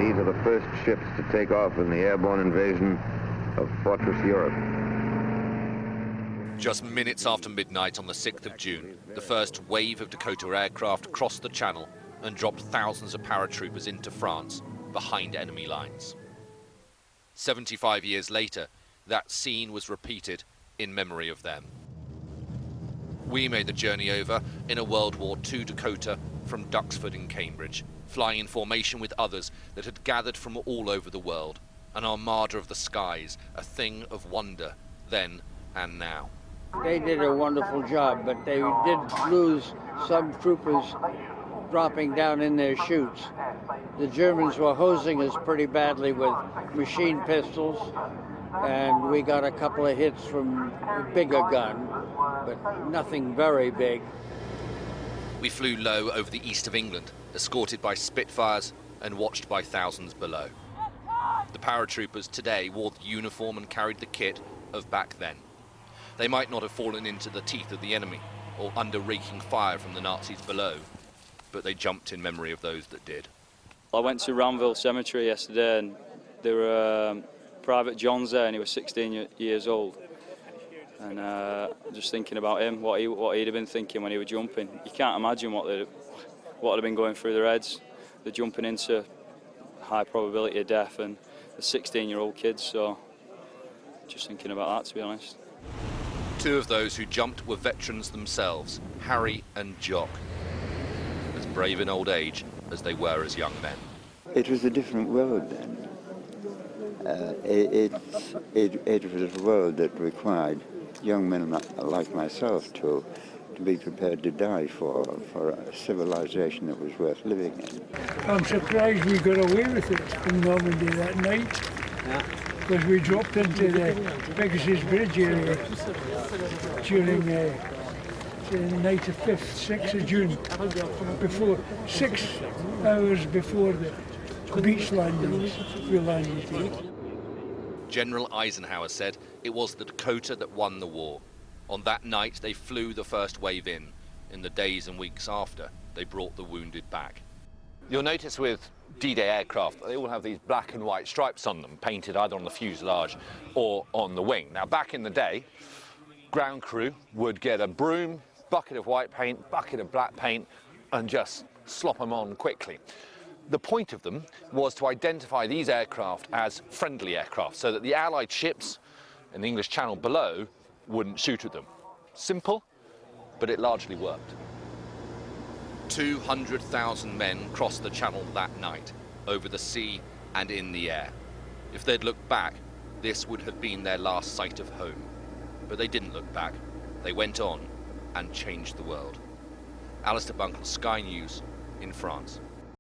These are the first ships to take off in the airborne invasion of Fortress Europe. Just minutes after midnight on the 6th of June, the first wave of Dakota aircraft crossed the Channel and dropped thousands of paratroopers into France, behind enemy lines. 75 years later, that scene was repeated in memory of them. We made the journey over in a World War II Dakota from Duxford in Cambridge, flying in formation with others that had gathered from all over the world, an armada of the skies, a thing of wonder then and now. They did a wonderful job, but they did lose some troopers dropping down in their chutes. The Germans were hosing us pretty badly with machine pistols, and we got a couple of hits from a bigger gun, but nothing very big. We flew low over the east of England, escorted by Spitfires and watched by thousands below. The paratroopers today wore the uniform and carried the kit of back then. They might not have fallen into the teeth of the enemy or under raking fire from the Nazis below, but they jumped in memory of those that did. I went to Ranville Cemetery yesterday, and there were Private John's there, and he was 16 years old. And just thinking about him, what he'd have been thinking when he was jumping. You can't imagine what would have been going through their heads. They're jumping into high probability of death, and the 16-year-old kids, so just thinking about that, to be honest. Two of those who jumped were veterans themselves, Harry and Jock, as brave in old age as they were as young men. It was a different world then. It was a world that required young men like myself to be prepared to die for a civilization that was worth living in. I'm surprised we got away with it from Normandy that night. Yeah. Because we dropped into the Pegasus Bridge area during the night of 5th, 6th of June, 6 hours before the beach landings we landed here. General Eisenhower said it was the Dakota that won the war. On that night, they flew the first wave in. In the days and weeks after, they brought the wounded back. You'll notice with D-Day aircraft, they all have these black and white stripes on them, painted either on the fuselage or on the wing. Now, back in the day, ground crew would get a broom, bucket of white paint, bucket of black paint, and just slop them on quickly. The point of them was to identify these aircraft as friendly aircraft, so that the Allied ships in the English Channel below wouldn't shoot at them. Simple, but it largely worked. 200,000 men crossed the Channel that night, over the sea and in the air. If they'd looked back, this would have been their last sight of home. But they didn't look back. They went on and changed the world. Alistair Bunkle, Sky News in France.